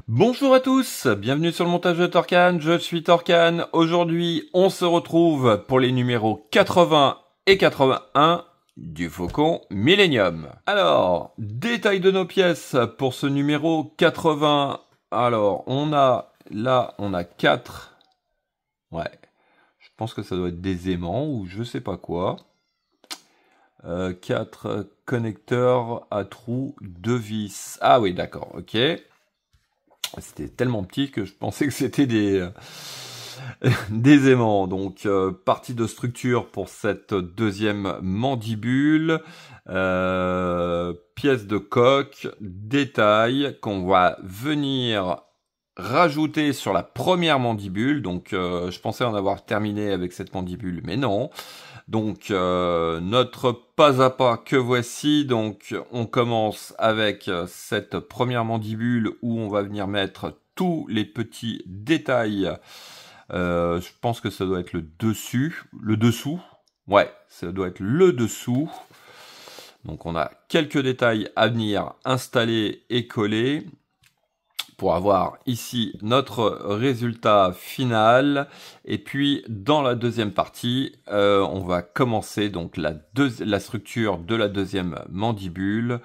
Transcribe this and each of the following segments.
Bonjour à tous, bienvenue sur le montage de Torcan, je suis Torcan. Aujourd'hui, on se retrouve pour les numéros 80 et 81 du Faucon Millenium. Alors, détail de nos pièces pour ce numéro 80. Alors, on a 4. Ouais, je pense que ça doit être des aimants ou je sais pas quoi. 4 connecteurs à trous de vis. Ah oui, d'accord, ok. C'était tellement petit que je pensais que c'était des aimants. Donc, partie de structure pour cette deuxième mandibule. Pièce de coque, détail qu'on va venir rajouter sur la première mandibule. Donc, je pensais en avoir terminé avec cette mandibule, mais non. Donc, notre pas à pas que voici. Donc, on commence avec cette première mandibule où on va venir mettre tous les petits détails. Je pense que ça doit être le dessous. Ouais, ça doit être le dessous. Donc, on a quelques détails à venir installer et coller pour avoir ici notre résultat final. Et puis dans la deuxième partie, on va commencer donc la structure de la deuxième mandibule.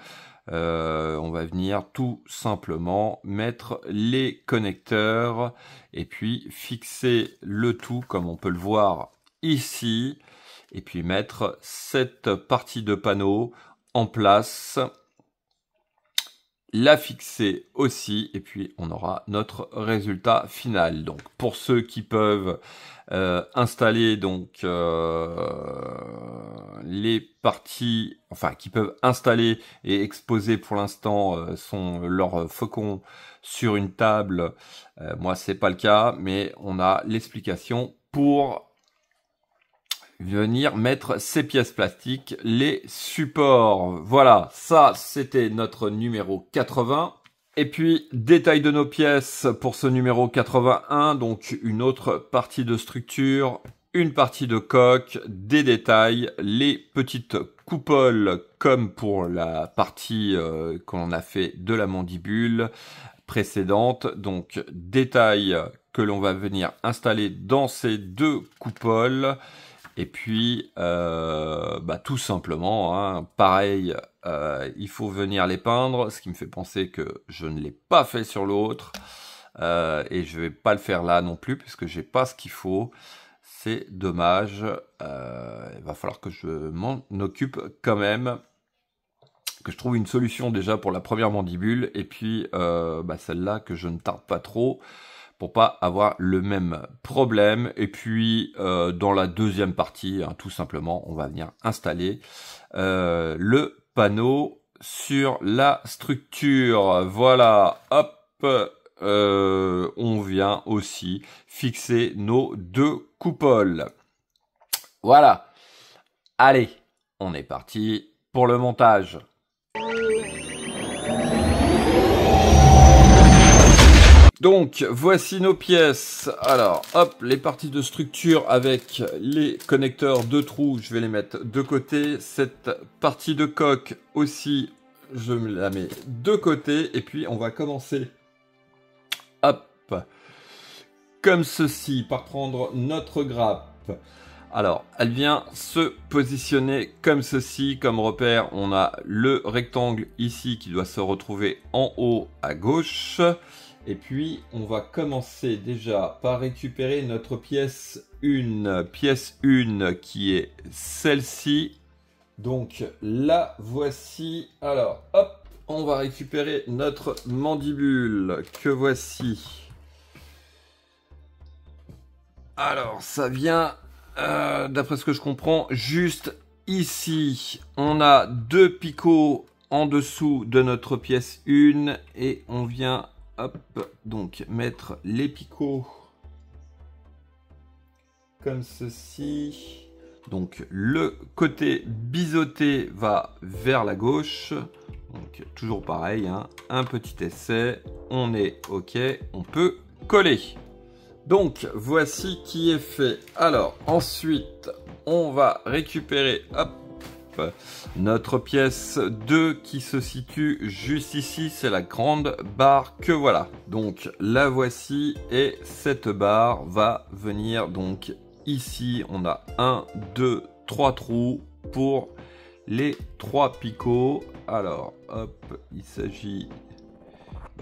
On va venir tout simplement mettre les connecteurs et puis fixer le tout comme on peut le voir ici. Et puis mettre cette partie de panneau en place, la fixer aussi, et puis on aura notre résultat final. Donc pour ceux qui peuvent installer donc les parties, enfin qui peuvent installer et exposer pour l'instant leur faucon sur une table, moi c'est pas le cas, mais on a l'explication pour venir mettre ces pièces plastiques, les supports. Voilà, ça c'était notre numéro 80. Et puis, détail de nos pièces pour ce numéro 81, donc une autre partie de structure, une partie de coque, des détails, les petites coupoles comme pour la partie qu'on a fait de la mandibule précédente. Donc, détails que l'on va venir installer dans ces deux coupoles. Et puis, tout simplement, hein, pareil, il faut venir les peindre, ce qui me fait penser que je ne l'ai pas fait sur l'autre. Et je vais pas le faire là non plus, puisque j'ai pas ce qu'il faut. C'est dommage. Il va falloir que je m'en occupe quand même. Que je trouve une solution déjà pour la première mandibule. Et puis, celle-là que je ne tarde pas trop, pour pas avoir le même problème. Et puis dans la deuxième partie, hein, tout simplement, on va venir installer le panneau sur la structure. Voilà, hop, on vient aussi fixer nos deux coupoles. Voilà, allez, on est parti pour le montage. Donc, voici nos pièces. Alors, hop, les parties de structure avec les connecteurs de trous, je vais les mettre de côté. Cette partie de coque aussi, je me la mets de côté. Et puis, on va commencer, hop, comme ceci, par prendre notre grappe. Alors, elle vient se positionner comme ceci. Comme repère, on a le rectangle ici qui doit se retrouver en haut à gauche. Et puis, on va commencer déjà par récupérer notre pièce 1. Pièce 1 qui est celle-ci. Donc, la voici. Alors, hop, on va récupérer notre mandibule que voici. Alors, ça vient, d'après ce que je comprends, juste ici. On a 2 picots en dessous de notre pièce 1 et on vient... Hop, donc mettre les picots comme ceci. Donc le côté biseauté va vers la gauche. Donc toujours pareil, hein, un petit essai, on est OK, on peut coller. Donc voici qui est fait. Alors ensuite, on va récupérer hop, notre pièce 2 qui se situe juste ici, c'est la grande barre que voilà. Donc la voici et cette barre va venir donc ici. On a 1, 2, 3 trous pour les 3 picots. Alors hop, il s'agit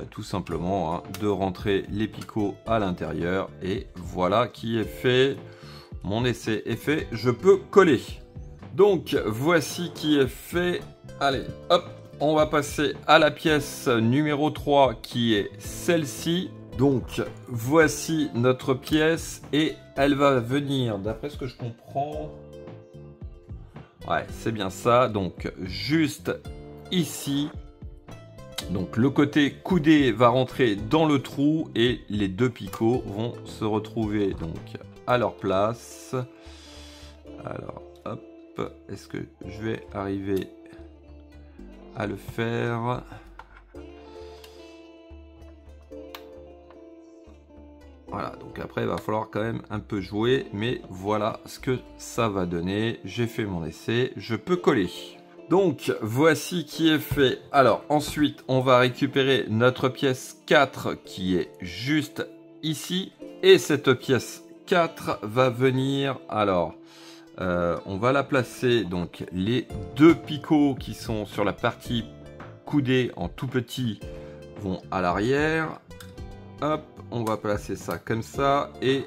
tout simplement hein, de rentrer les picots à l'intérieur et voilà qui est fait. Mon essai est fait, je peux coller. Donc voici qui est fait. Allez, hop, on va passer à la pièce numéro 3 qui est celle-ci. Donc voici notre pièce et elle va venir, d'après ce que je comprends, ouais c'est bien ça, donc juste ici. Donc le côté coudé va rentrer dans le trou et les 2 picots vont se retrouver donc à leur place. Alors hop, est-ce que je vais arriver à le faire? Voilà, donc après il va falloir quand même un peu jouer, mais voilà ce que ça va donner. J'ai fait mon essai, je peux coller. Donc voici qui est fait. Alors ensuite on va récupérer notre pièce 4 qui est juste ici. Et cette pièce 4 va venir, alors on va la placer, donc les 2 picots qui sont sur la partie coudée en tout petit vont à l'arrière. Hop, on va placer ça comme ça et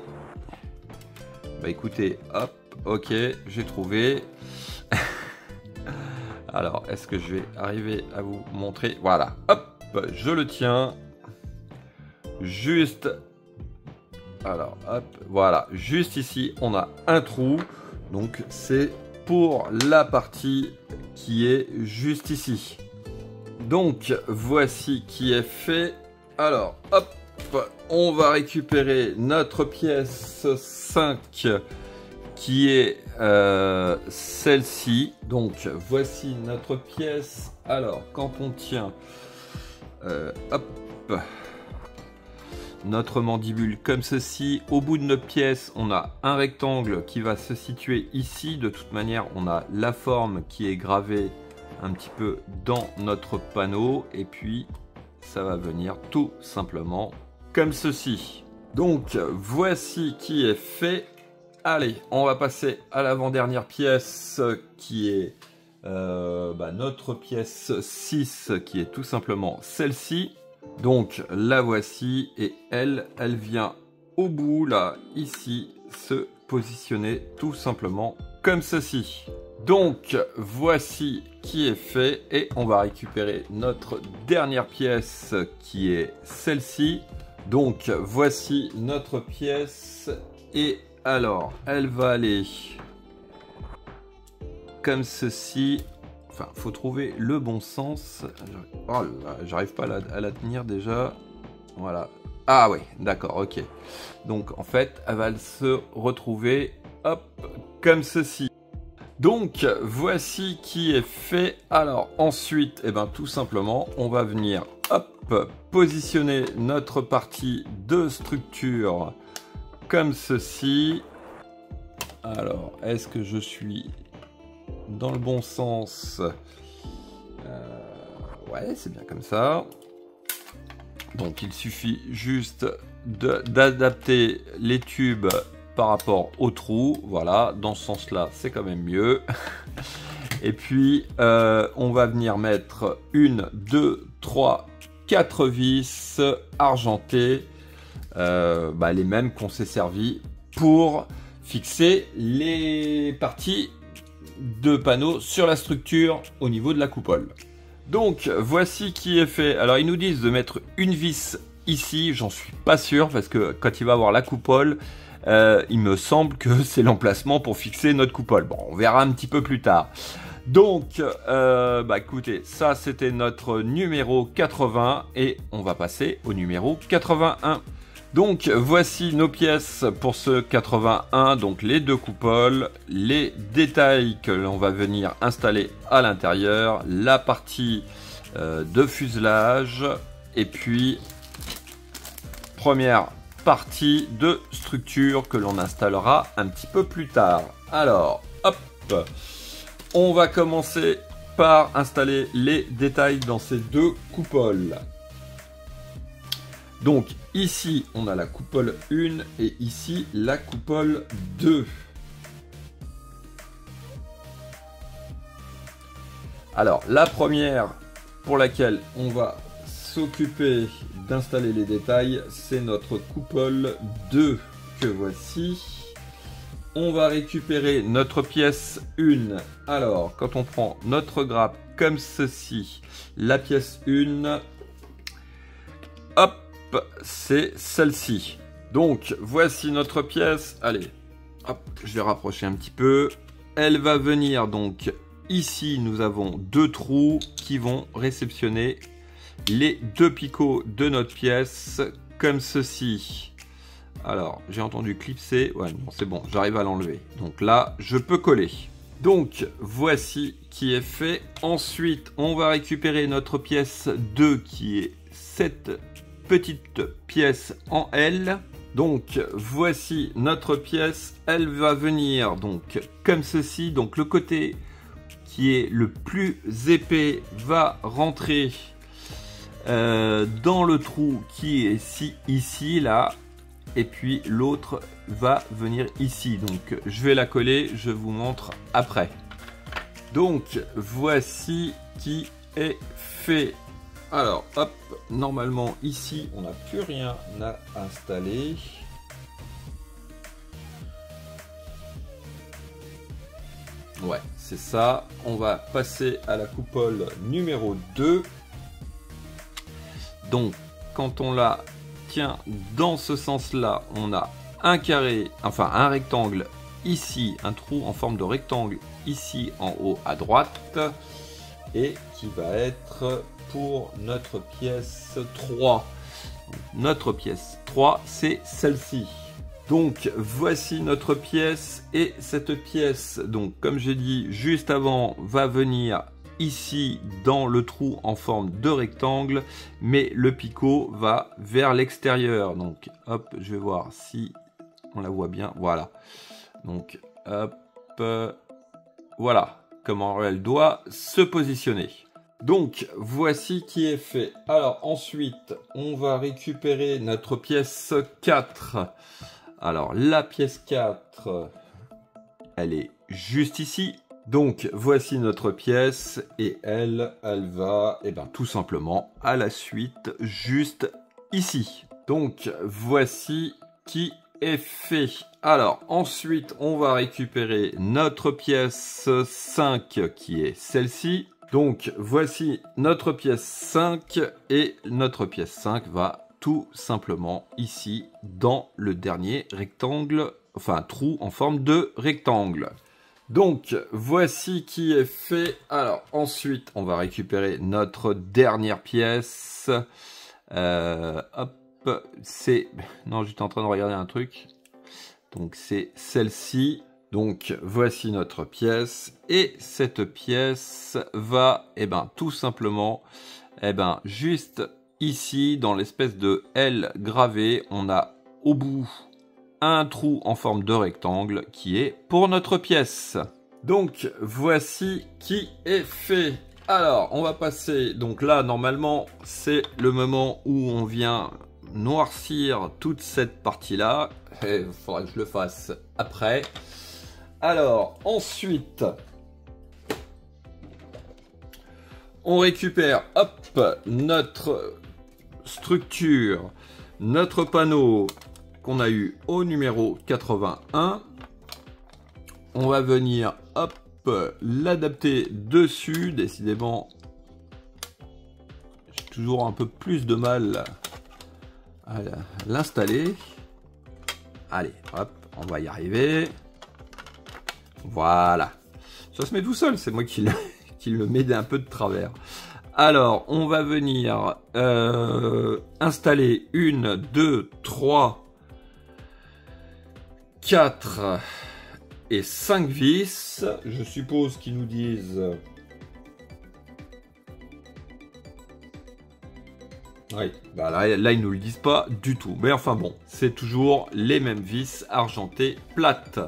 bah écoutez, hop, ok, j'ai trouvé. Alors, est-ce que je vais arriver à vous montrer? Voilà, hop, je le tiens. Juste, alors, hop, voilà, juste ici, on a un trou. Donc, c'est pour la partie qui est juste ici. Donc, voici qui est fait. Alors, hop, on va récupérer notre pièce 5 qui est celle-ci. Donc voici notre pièce. Alors quand on tient hop, notre mandibule comme ceci, au bout de notre pièce on a un rectangle qui va se situer ici. De toute manière on a la forme qui est gravée un petit peu dans notre panneau et puis ça va venir tout simplement comme ceci. Donc voici qui est fait. Allez, on va passer à l'avant-dernière pièce qui est notre pièce 6 qui est tout simplement celle-ci. Donc la voici et elle vient au bout là, ici, se positionner tout simplement comme ceci. Donc voici qui est fait et on va récupérer notre dernière pièce qui est celle-ci. Donc voici notre pièce et alors, elle va aller comme ceci. Enfin, faut trouver le bon sens. Oh là, j'arrive pas à la tenir déjà. Voilà. Ah ouais, d'accord, ok. Donc, en fait, elle va se retrouver, hop, comme ceci. Donc, voici qui est fait. Alors, ensuite, eh ben, tout simplement, on va venir, hop, positionner notre partie de structure comme ceci. Alors, est-ce que je suis dans le bon sens? Ouais, c'est bien comme ça. Donc, il suffit juste d'adapter les tubes par rapport au trou. Voilà, dans ce sens-là, c'est quand même mieux. Et puis, on va venir mettre 1, 2, 3, 4 vis argentées. Les mêmes qu'on s'est servi pour fixer les parties de panneaux sur la structure au niveau de la coupole. Donc voici qui est fait. Alors ils nous disent de mettre une vis ici, j'en suis pas sûr parce que quand il va avoir la coupole, il me semble que c'est l'emplacement pour fixer notre coupole. Bon, on verra un petit peu plus tard. Donc, écoutez, ça c'était notre numéro 80 et on va passer au numéro 81. Donc voici nos pièces pour ce 81, donc les deux coupoles, les détails que l'on va venir installer à l'intérieur, la partie de fuselage et puis première partie de structure que l'on installera un petit peu plus tard. Alors hop, on va commencer par installer les détails dans ces deux coupoles. Donc ici on a la coupole 1 et ici la coupole 2. Alors la première pour laquelle on va s'occuper d'installer les détails, c'est notre coupole 2 que voici. On va récupérer notre pièce 1. Alors quand on prend notre grappe comme ceci, la pièce 1, hop, c'est celle-ci. Donc voici notre pièce. Allez, hop, je vais rapprocher un petit peu. Elle va venir donc ici. Nous avons deux trous qui vont réceptionner les deux picots de notre pièce comme ceci. Alors j'ai entendu clipser. Ouais, non, c'est bon, j'arrive à l'enlever. Donc là, je peux coller. Donc voici qui est fait. Ensuite, on va récupérer notre pièce 2 qui est cette petite pièce en L. Donc voici notre pièce, elle va venir donc comme ceci. Donc le côté qui est le plus épais va rentrer dans le trou qui est ici là, et puis l'autre va venir ici. Donc je vais la coller, je vous montre après. Donc voici qui est fait. Alors, hop, normalement, ici, on n'a plus rien à installer. Ouais, c'est ça. On va passer à la coupole numéro 2. Donc, quand on la tient dans ce sens-là, on a un carré, enfin un rectangle ici, un trou en forme de rectangle ici en haut à droite, et qui va être pour notre pièce 3. Notre pièce 3, c'est celle-ci. Donc voici notre pièce, et cette pièce, donc comme j'ai dit juste avant, va venir ici dans le trou en forme de rectangle, mais le picot va vers l'extérieur. Donc hop, je vais voir si on la voit bien. Voilà. Donc hop, voilà comment elle doit se positionner. Donc voici qui est fait. Alors ensuite on va récupérer notre pièce 4. Alors la pièce 4, elle est juste ici. Donc voici notre pièce, et elle va tout simplement à la suite juste ici. Donc voici qui est fait. Alors ensuite on va récupérer notre pièce 5 qui est celle-ci. Donc voici notre pièce 5, et notre pièce 5 va tout simplement ici dans le dernier rectangle, enfin trou en forme de rectangle. Donc voici qui est fait. Alors ensuite on va récupérer notre dernière pièce. Hop, c'est... Non, j'étais en train de regarder un truc. Donc c'est celle-ci. Donc voici notre pièce, et cette pièce va tout simplement juste ici dans l'espèce de L gravé, on a au bout un trou en forme de rectangle qui est pour notre pièce. Donc voici qui est fait. Alors on va passer, donc là normalement c'est le moment où on vient noircir toute cette partie là. Il faudra que je le fasse après. Alors, ensuite, on récupère, hop, notre structure, notre panneau qu'on a eu au numéro 81. On va venir, hop, l'adapter dessus. Décidément, j'ai toujours un peu plus de mal à l'installer. Allez, hop, on va y arriver. Voilà, ça se met tout seul, c'est moi qui le mets un peu de travers. Alors, on va venir installer 1, 2, 3, 4 et 5 vis. Je suppose qu'ils nous disent... Oui, bah là, ils nous le disent pas du tout. Mais enfin bon, c'est toujours les mêmes vis argentées plates.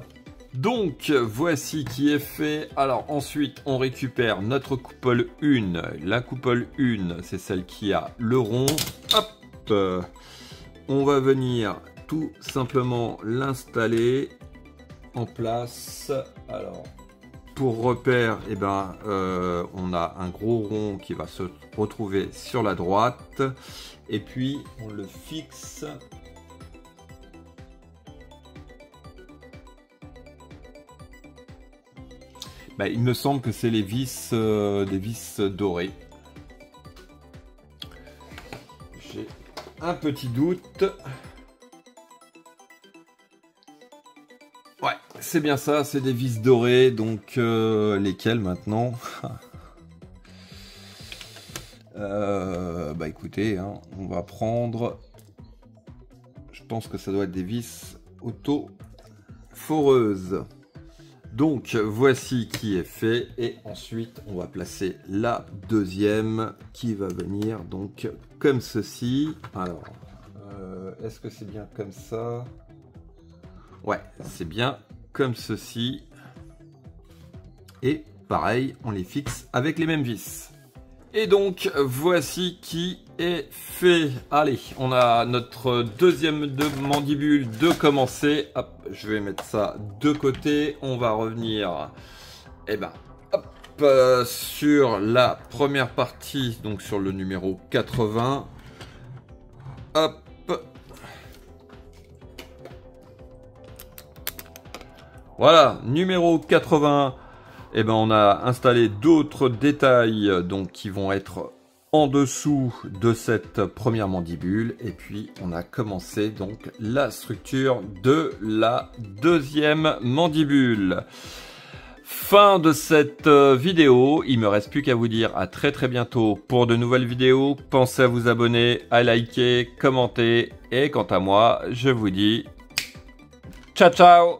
Donc, voici qui est fait. Alors ensuite, on récupère notre coupole 1. La coupole 1, c'est celle qui a le rond. Hop, on va venir tout simplement l'installer en place. Alors... Pour repère, eh ben, on a un gros rond qui va se retrouver sur la droite. Et puis, on le fixe. Ben, il me semble que c'est les vis, des vis dorées. J'ai un petit doute. Ouais, c'est bien ça, c'est des vis dorées, donc lesquelles maintenant bah écoutez, hein, on va prendre, je pense que ça doit être des vis auto-foreuses. Donc voici qui est fait, et ensuite on va placer la deuxième qui va venir donc comme ceci. Alors, est-ce que c'est bien comme ça ? Ouais, c'est bien comme ceci. Et pareil, on les fixe avec les mêmes vis. Et donc, voici qui est fait. Allez, on a notre deuxième mandibule de commencer. Hop, je vais mettre ça de côté. On va revenir, eh ben, hop, sur la première partie, donc sur le numéro 80. Hop. Voilà, numéro 80, eh ben on a installé d'autres détails donc qui vont être en dessous de cette première mandibule. Et puis on a commencé donc la structure de la deuxième mandibule. Fin de cette vidéo, il me reste plus qu'à vous dire à très bientôt pour de nouvelles vidéos. Pensez à vous abonner, à liker, commenter. Et quant à moi, je vous dis ciao ciao.